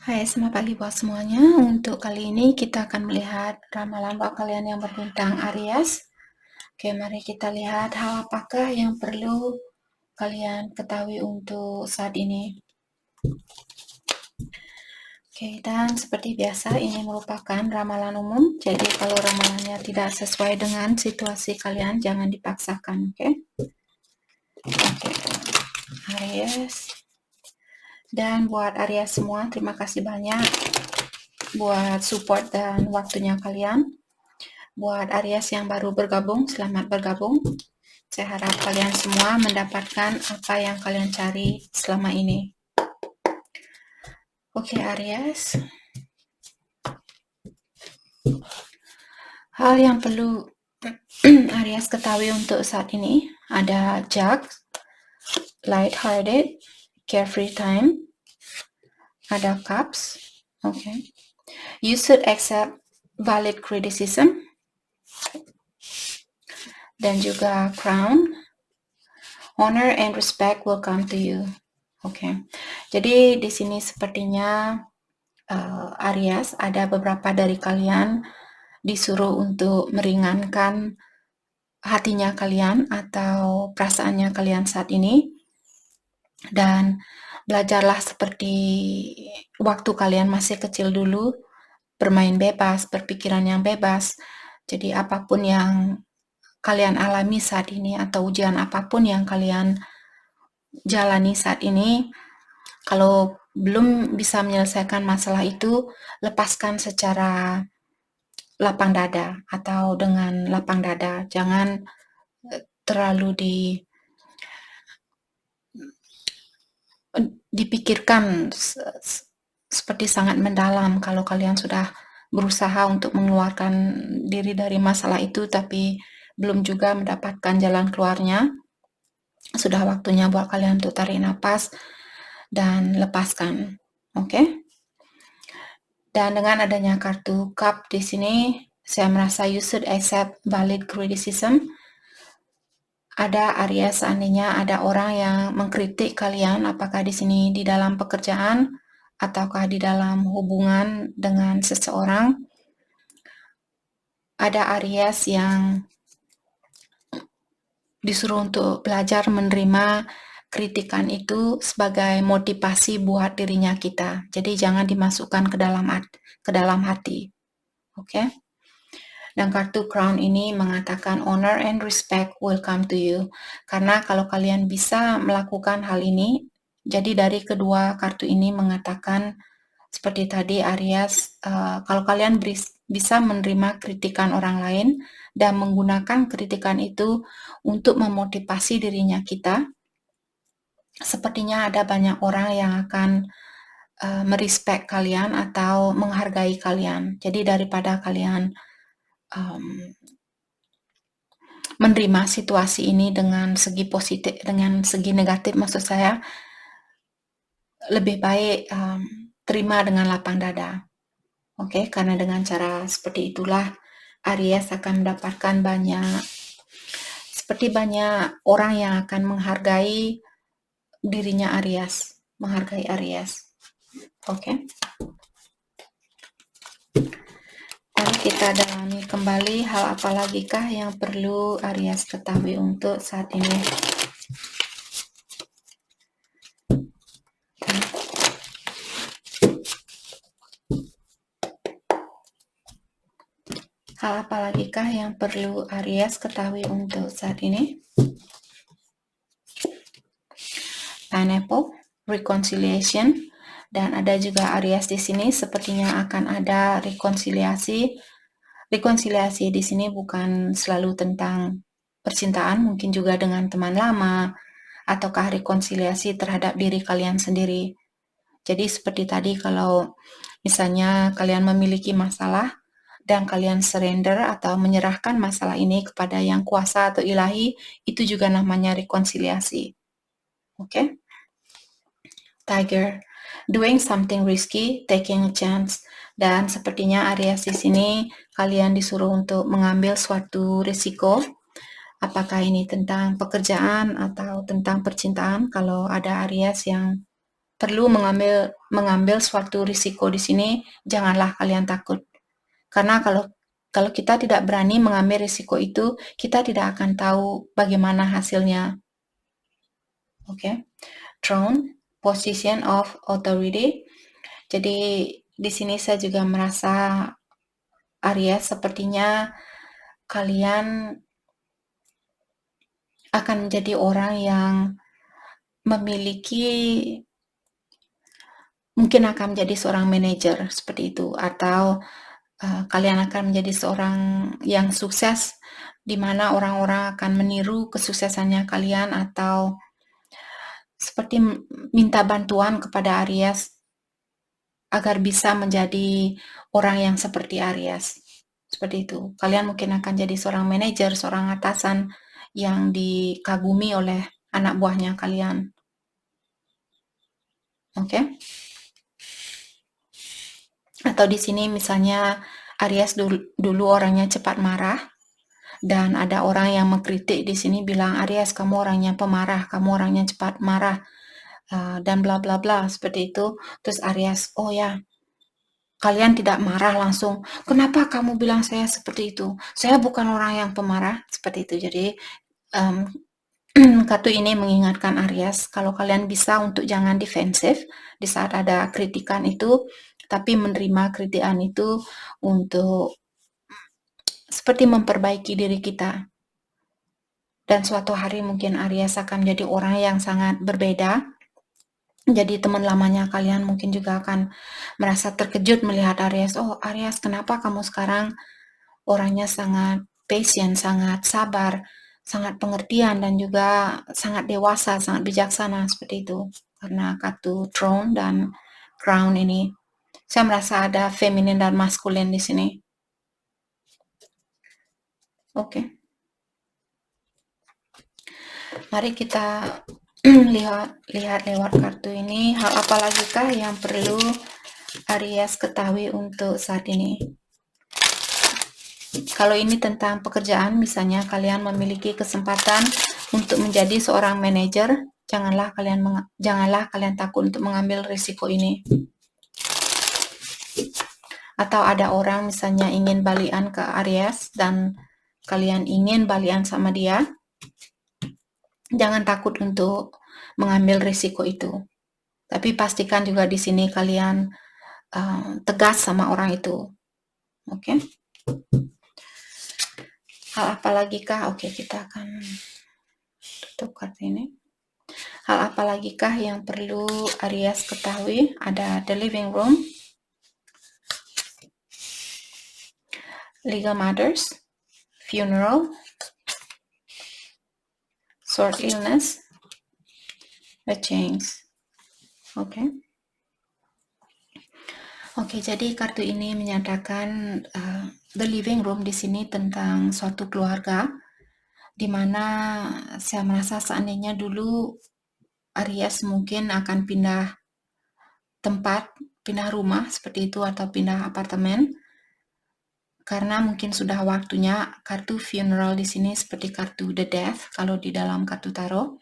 Hai, selamat pagi buat semuanya. Untuk kali ini kita akan melihat ramalan buat kalian yang berbintang Aries. Oke, mari kita lihat hal apakah yang perlu kalian ketahui untuk saat ini. Oke, dan seperti biasa ini merupakan ramalan umum. Jadi kalau ramalannya tidak sesuai dengan situasi kalian, jangan dipaksakan, oke? Oke, Aries. Dan buat Aries semua, terima kasih banyak buat support dan waktunya kalian. Buat Aries yang baru bergabung, selamat bergabung. Saya harap kalian semua mendapatkan apa yang kalian cari selama ini. Oke, Aries. Hal yang perlu Aries ketahui untuk saat ini ada Jug, light-hearted, carefree time, ada Cups. Okay. You should accept valid criticism, dan juga Crown, honor and respect will come to you. Oke. Jadi di sini sepertinya Aries, ada beberapa dari kalian disuruh untuk meringankan hatinya kalian atau perasaannya kalian saat ini, dan belajarlah seperti waktu kalian masih kecil dulu, bermain bebas, berpikiran yang bebas. Jadi apapun yang kalian alami saat ini atau ujian apapun yang kalian jalani saat ini, kalau belum bisa menyelesaikan masalah itu, lepaskan secara lapang dada atau dengan lapang dada. Jangan terlalu dipikirkan seperti sangat mendalam kalau kalian sudah berusaha untuk mengeluarkan diri dari masalah itu tapi belum juga mendapatkan jalan keluarnya. Sudah waktunya buat kalian untuk tarik nafas dan lepaskan. Oke? Dan dengan adanya kartu cup di sini, saya merasa you should accept valid criticism. Ada Aries, seandainya ada orang yang mengkritik kalian, apakah di sini di dalam pekerjaan ataukah di dalam hubungan dengan seseorang, ada Aries yang disuruh untuk belajar menerima kritikan itu sebagai motivasi buat dirinya kita. Jadi jangan dimasukkan ke dalam hati. Oke? Dan kartu crown ini mengatakan honor and respect will come to you. Karena kalau kalian bisa melakukan hal ini, jadi dari kedua kartu ini mengatakan seperti tadi Aries, kalau kalian bisa menerima kritikan orang lain dan menggunakan kritikan itu untuk memotivasi dirinya kita, sepertinya ada banyak orang yang akan merespek kalian atau menghargai kalian. Jadi daripada kalian menerima situasi ini dengan segi positif, dengan segi negatif maksud saya, lebih baik terima dengan lapang dada. Oke, karena dengan cara seperti itulah Aries akan mendapatkan banyak orang yang akan menghargai dirinya Aries, menghargai Aries. Oke. Lalu kita dalami kembali hal apa lagi kah yang perlu Aries ketahui untuk saat ini. Hal apa lagi kah yang perlu Aries ketahui untuk saat ini? Pineapple, reconciliation, dan ada juga Aries di sini sepertinya akan ada rekonsiliasi. Rekonsiliasi di sini bukan selalu tentang percintaan, mungkin juga dengan teman lama, ataukah rekonsiliasi terhadap diri kalian sendiri. Jadi seperti tadi kalau misalnya kalian memiliki masalah dan kalian surrender atau menyerahkan masalah ini kepada yang kuasa atau ilahi, itu juga namanya rekonsiliasi. Oke? Tiger, doing something risky, taking a chance. Dan sepertinya Aries di sini kalian disuruh untuk mengambil suatu risiko. Apakah ini tentang pekerjaan atau tentang percintaan? Kalau ada Aries yang perlu mengambil suatu risiko di sini, janganlah kalian takut. Karena kalau kita tidak berani mengambil risiko itu, kita tidak akan tahu bagaimana hasilnya. Oke. Throne, position of authority. Jadi di sini saya juga merasa Aries sepertinya kalian akan menjadi orang yang memiliki mungkin akan menjadi seorang manajer seperti itu, atau kalian akan menjadi seorang yang sukses di mana orang-orang akan meniru kesuksesannya kalian, atau seperti minta bantuan kepada Aries agar bisa menjadi orang yang seperti Aries. Seperti itu. Kalian mungkin akan jadi seorang manajer, seorang atasan yang dikagumi oleh anak buahnya kalian. Oke? Atau di sini misalnya Aries dulu orangnya cepat marah, dan ada orang yang mengkritik di sini bilang, Aries kamu orangnya pemarah, kamu orangnya cepat marah, dan bla bla bla seperti itu. Terus Aries, oh ya, kalian tidak marah langsung, kenapa kamu bilang saya seperti itu? Saya bukan orang yang pemarah, seperti itu. Jadi kartu ini mengingatkan Aries kalau kalian bisa untuk jangan defensif di saat ada kritikan itu, tapi menerima kritikan itu untuk seperti memperbaiki diri kita. Dan suatu hari mungkin Aries akan menjadi orang yang sangat berbeda. Jadi teman lamanya kalian mungkin juga akan merasa terkejut melihat Aries. Oh Aries, kenapa kamu sekarang orangnya sangat patient, sangat sabar, sangat pengertian, dan juga sangat dewasa, sangat bijaksana seperti itu. Karena kartu Throne dan Crown ini, saya merasa ada feminin dan maskulin di sini. Oke. Mari kita lihat lewat kartu ini, hal apa lagi kah yang perlu Aries ketahui untuk saat ini? Kalau ini tentang pekerjaan, misalnya kalian memiliki kesempatan untuk menjadi seorang manajer, janganlah kalian takut untuk mengambil risiko ini. Atau ada orang misalnya ingin balikan ke Aries dan kalian ingin balikan sama dia, jangan takut untuk mengambil risiko itu. Tapi pastikan juga di sini kalian tegas sama orang itu. Oke? Hal apa lagi kah? Oke, kita akan tutup kartu ini. Hal apa lagi kah yang perlu Aries ketahui? Ada the living room, legal matters, funeral, short illness, the change. Oke. Oke, jadi kartu ini menyatakan the living room di sini tentang suatu keluarga, di mana saya merasa seandainya dulu Aries mungkin akan pindah tempat, pindah rumah seperti itu, atau pindah apartemen, karena mungkin sudah waktunya. Kartu funeral di sini seperti kartu the death kalau di dalam kartu tarot,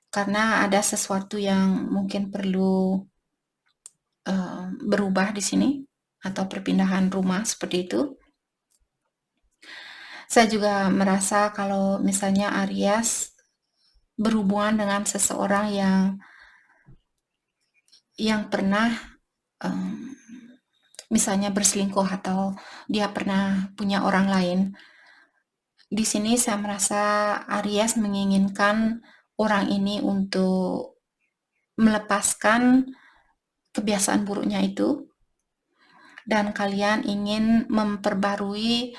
karena ada sesuatu yang mungkin perlu berubah di sini, atau perpindahan rumah seperti itu. Saya juga merasa kalau misalnya Aries berhubungan dengan seseorang yang pernah misalnya berselingkuh, atau dia pernah punya orang lain. Di sini saya merasa Aries menginginkan orang ini untuk melepaskan kebiasaan buruknya itu, dan kalian ingin memperbaharui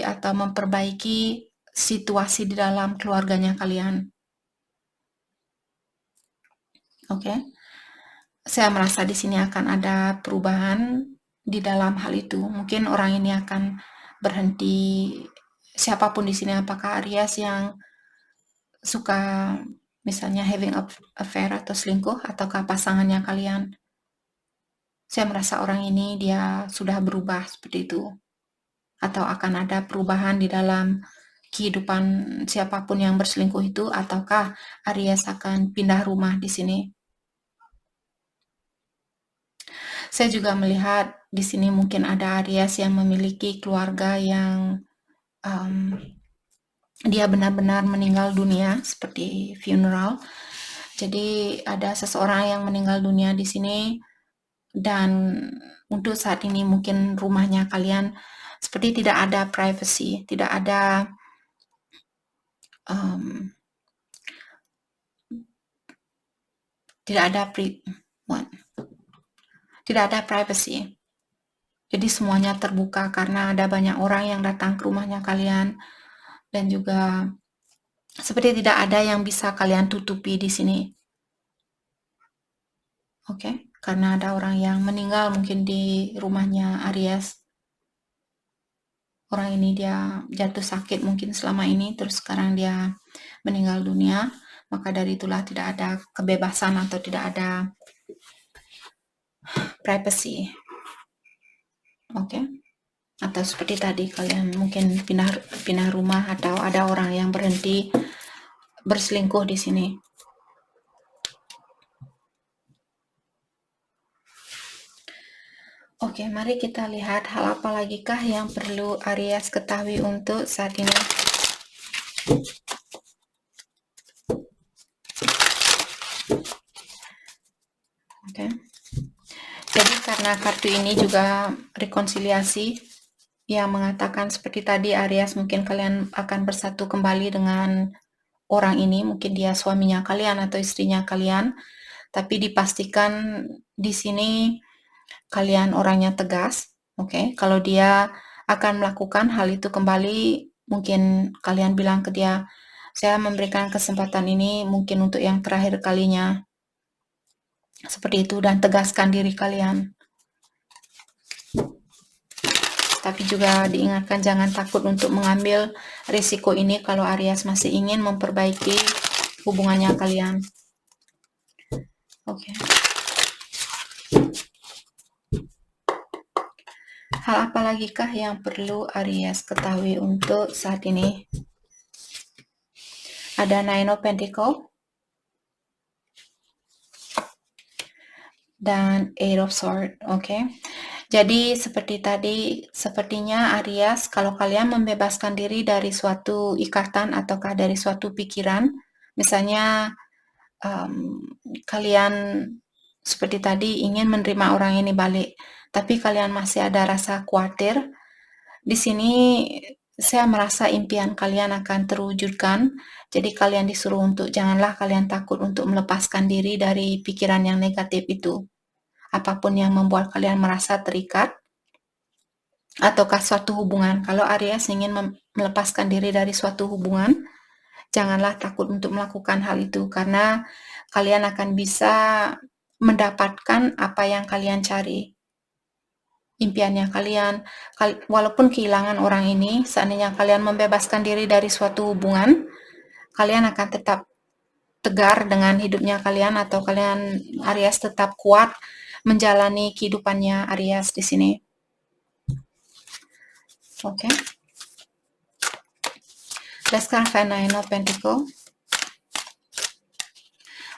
atau memperbaiki situasi di dalam keluarganya kalian. Oke. Saya merasa di sini akan ada perubahan di dalam hal itu. Mungkin orang ini akan berhenti, siapapun di sini, apakah Aries yang suka misalnya having affair atau selingkuh, ataukah pasangannya kalian. Saya merasa orang ini dia sudah berubah seperti itu, atau akan ada perubahan di dalam kehidupan siapapun yang berselingkuh itu, ataukah Aries akan pindah rumah di sini. Saya juga melihat di sini mungkin ada Aries yang memiliki keluarga yang dia benar-benar meninggal dunia seperti funeral. Jadi ada seseorang yang meninggal dunia di sini dan untuk saat ini mungkin rumahnya kalian seperti tidak ada privacy, tidak ada tidak ada privacy. Jadi semuanya terbuka karena ada banyak orang yang datang ke rumahnya kalian dan juga seperti tidak ada yang bisa kalian tutupi di sini. Oke, karena ada orang yang meninggal mungkin di rumahnya Aries. Orang ini dia jatuh sakit mungkin selama ini, terus sekarang dia meninggal dunia. Maka dari itulah tidak ada kebebasan atau tidak ada privacy. Oke. Atau seperti tadi kalian mungkin pindah rumah atau ada orang yang berhenti berselingkuh di sini. Oke, mari kita lihat hal apa lagi kah yang perlu Aries ketahui untuk saat ini. Oke. Jadi karena kartu ini juga rekonsiliasi yang mengatakan seperti tadi Aries, mungkin kalian akan bersatu kembali dengan orang ini, mungkin dia suaminya kalian atau istrinya kalian, tapi dipastikan di sini kalian orangnya tegas, oke? Kalau dia akan melakukan hal itu kembali, mungkin kalian bilang ke dia, saya memberikan kesempatan ini mungkin untuk yang terakhir kalinya, seperti itu, dan tegaskan diri kalian. Tapi juga diingatkan jangan takut untuk mengambil risiko ini kalau Aries masih ingin memperbaiki hubungannya kalian. Oke. Hal apa lagi kah yang perlu Aries ketahui untuk saat ini? Ada Nine of Pentacles dan Eight of Swords, oke. Jadi seperti tadi, sepertinya Aries, kalau kalian membebaskan diri dari suatu ikatan ataukah dari suatu pikiran, misalnya kalian seperti tadi ingin menerima orang ini balik, tapi kalian masih ada rasa khawatir. Di sini saya merasa impian kalian akan terwujudkan. Jadi kalian disuruh untuk janganlah kalian takut untuk melepaskan diri dari pikiran yang negatif itu. Apapun yang membuat kalian merasa terikat ataukah suatu hubungan. Kalau Aries ingin melepaskan diri dari suatu hubungan, janganlah takut untuk melakukan hal itu karena kalian akan bisa mendapatkan apa yang kalian cari. Impiannya kalian, walaupun kehilangan orang ini, seandainya kalian membebaskan diri dari suatu hubungan, kalian akan tetap tegar dengan hidupnya kalian atau kalian Aries tetap kuat menjalani kehidupannya Aries di sini. Oke. Let's clarify Nine of Pentacles.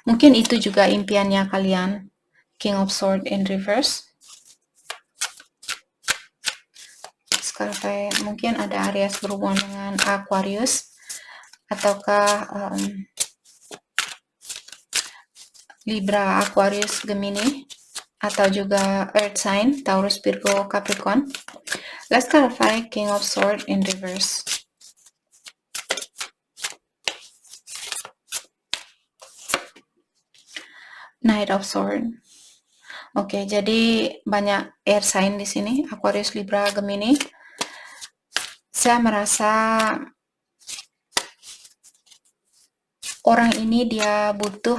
Mungkin itu juga impiannya kalian. King of Swords in reverse. Let's clarify. Mungkin ada Aries berhubungan dengan Aquarius ataukah Libra, Aquarius, Gemini, atau juga Earth sign, Taurus, Virgo, Capricorn. Let's clarify King of Swords in reverse. Knight of Swords. Oke, jadi banyak air sign di sini, Aquarius, Libra, Gemini. Saya merasa orang ini dia butuh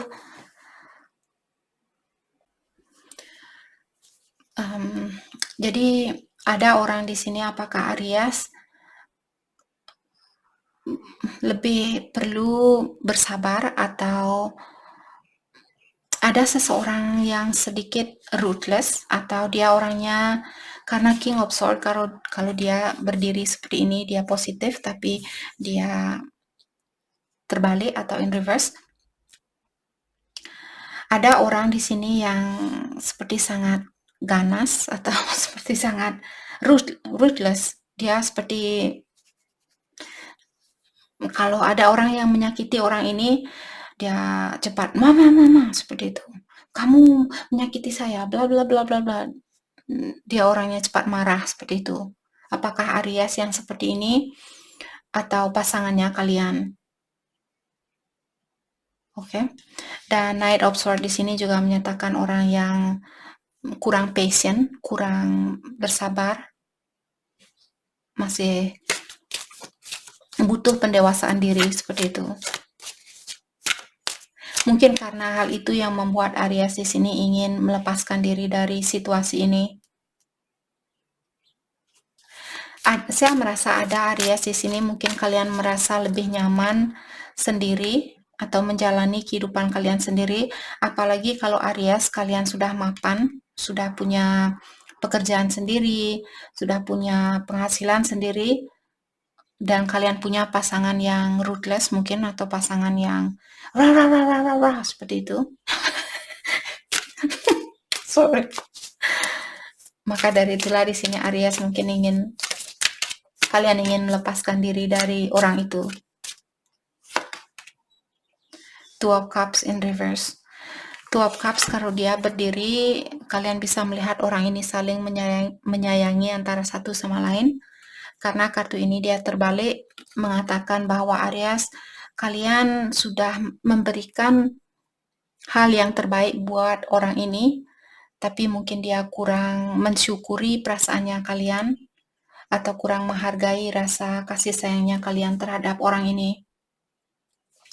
jadi ada orang di sini, apakah Aries lebih perlu bersabar atau ada seseorang yang sedikit ruthless atau dia orangnya karena King of Swords, kalau dia berdiri seperti ini dia positif tapi dia terbalik atau in reverse. Ada orang di sini yang seperti sangat ganas atau seperti sangat ruthless. Dia seperti kalau ada orang yang menyakiti orang ini, dia cepat, "Mama, mama," seperti itu. "Kamu menyakiti saya, bla bla bla bla bla." Dia orangnya cepat marah seperti itu. Apakah Aries yang seperti ini atau pasangannya kalian? Oke. Dan Knight of Swords di sini juga menyatakan orang yang kurang patient, kurang bersabar, masih butuh pendewasaan diri seperti itu. Mungkin karena hal itu yang membuat Aries di sini ingin melepaskan diri dari situasi ini. Saya merasa ada Aries di sini, mungkin kalian merasa lebih nyaman sendiri atau menjalani kehidupan kalian sendiri, apalagi kalau Aries kalian sudah mapan, sudah punya pekerjaan sendiri, sudah punya penghasilan sendiri, dan kalian punya pasangan yang ruthless mungkin atau pasangan yang rah rah rah rah rah, rah seperti itu. Sorry. Maka dari itulah di sini Aries mungkin kalian ingin melepaskan diri dari orang itu. Two of Cups in reverse. Two of Cups kalau dia berdiri, kalian bisa melihat orang ini saling menyayangi antara satu sama lain. Karena kartu ini dia terbalik mengatakan bahwa Aries, kalian sudah memberikan hal yang terbaik buat orang ini, tapi mungkin dia kurang mensyukuri perasaannya kalian atau kurang menghargai rasa kasih sayangnya kalian terhadap orang ini.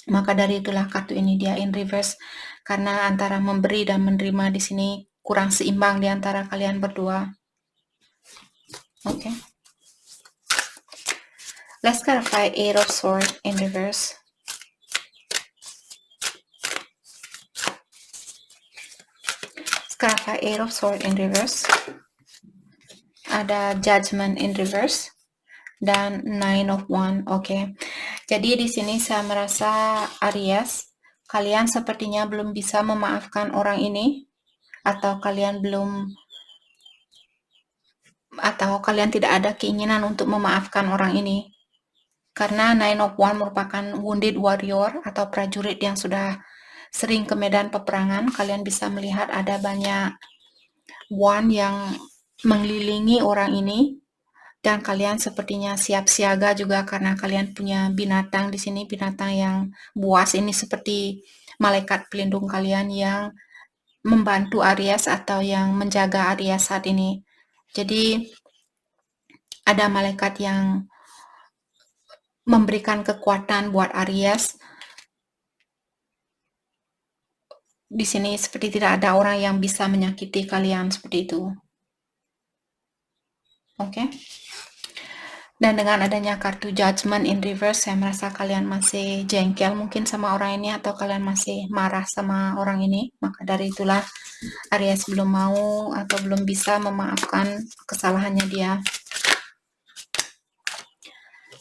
Maka dari itulah kartu ini dia in reverse, karena antara memberi dan menerima di sini kurang seimbang di antara kalian berdua. Oke. Let's clarify Eight of Swords in reverse. Clarify Eight of Swords in reverse. Ada Judgment in reverse dan Nine of Wands. Oke. Jadi di sini saya merasa Aries, kalian sepertinya belum bisa memaafkan orang ini, atau kalian tidak ada keinginan untuk memaafkan orang ini. Karena Nine of Wands merupakan wounded warrior atau prajurit yang sudah sering ke medan peperangan. Kalian bisa melihat ada banyak wand yang mengelilingi orang ini, dan kalian sepertinya siap siaga juga karena kalian punya binatang di sini, binatang yang buas ini seperti malaikat pelindung kalian yang membantu Aries atau yang menjaga Aries saat ini. Jadi ada malaikat yang memberikan kekuatan buat Aries. Di sini seperti tidak ada orang yang bisa menyakiti kalian seperti itu. Oke. Dan dengan adanya kartu Judgment in reverse, saya merasa kalian masih jengkel mungkin sama orang ini, atau kalian masih marah sama orang ini. Maka dari itulah Aries belum mau atau belum bisa memaafkan kesalahannya dia.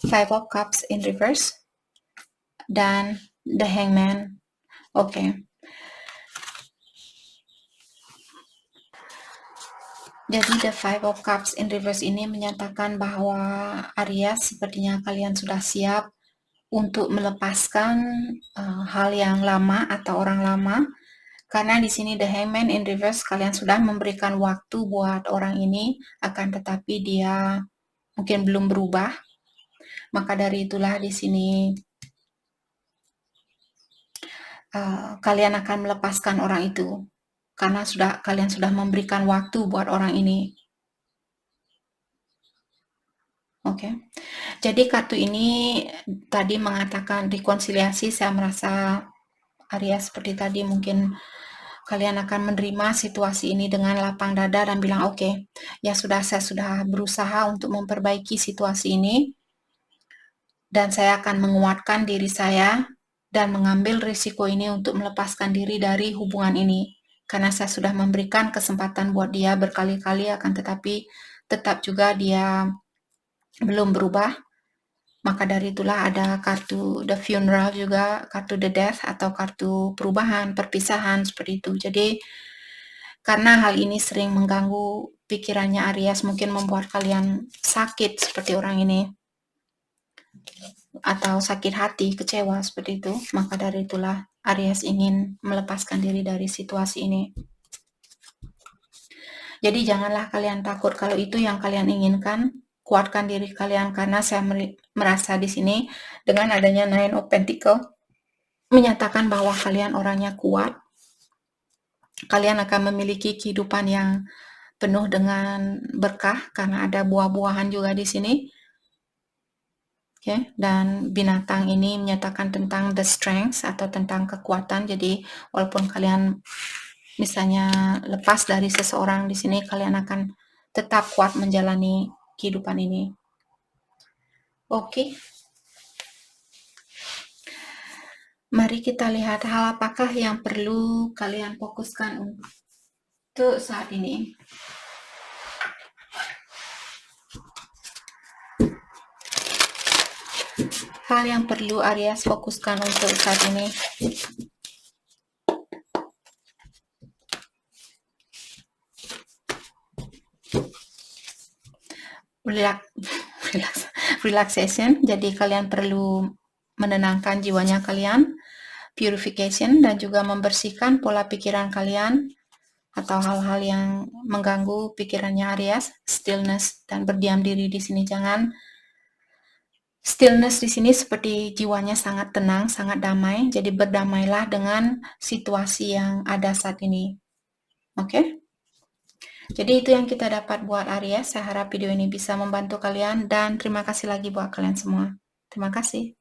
Five of Cups in reverse dan The Hangman. Oke. Jadi The Five of Cups in reverse ini menyatakan bahwa Aries, sepertinya kalian sudah siap untuk melepaskan hal yang lama atau orang lama. Karena di sini The Hangman in reverse, kalian sudah memberikan waktu buat orang ini, akan tetapi dia mungkin belum berubah. Maka dari itulah di sini kalian akan melepaskan orang itu. Karena kalian sudah memberikan waktu buat orang ini. Oke. Jadi kartu ini tadi mengatakan rekonsiliasi. Saya merasa Aries seperti tadi, mungkin kalian akan menerima situasi ini dengan lapang dada dan bilang, oke, ya sudah, saya sudah berusaha untuk memperbaiki situasi ini, dan saya akan menguatkan diri saya dan mengambil risiko ini untuk melepaskan diri dari hubungan ini. Karena saya sudah memberikan kesempatan buat dia berkali-kali, akan tetapi tetap juga dia belum berubah. Maka dari itulah ada kartu The Funeral juga, kartu The Death atau kartu perubahan, perpisahan seperti itu. Jadi karena hal ini sering mengganggu pikirannya Aries, mungkin membuat kalian sakit seperti orang ini, atau sakit hati, kecewa seperti itu. Maka dari itulah Aries ingin melepaskan diri dari situasi ini. Jadi janganlah kalian takut kalau itu yang kalian inginkan, kuatkan diri kalian, karena saya merasa di sini dengan adanya Nine of Pentacles menyatakan bahwa kalian orangnya kuat. Kalian akan memiliki kehidupan yang penuh dengan berkah karena ada buah-buahan juga di sini. Oke, dan binatang ini menyatakan tentang the strength atau tentang kekuatan. Jadi walaupun kalian misalnya lepas dari seseorang di sini, kalian akan tetap kuat menjalani kehidupan ini. Oke. Mari kita lihat hal apakah yang perlu kalian fokuskan untuk saat ini. Hal yang perlu Aries fokuskan untuk saat ini. Relaxation, jadi kalian perlu menenangkan jiwanya kalian, purification, dan juga membersihkan pola pikiran kalian atau hal-hal yang mengganggu pikirannya Aries. Stillness dan berdiam diri di sini, jangan stillness di sini seperti jiwanya sangat tenang, sangat damai. Jadi berdamailah dengan situasi yang ada saat ini. Oke? Jadi itu yang kita dapat buat Aries. Saya harap video ini bisa membantu kalian dan terima kasih lagi buat kalian semua. Terima kasih.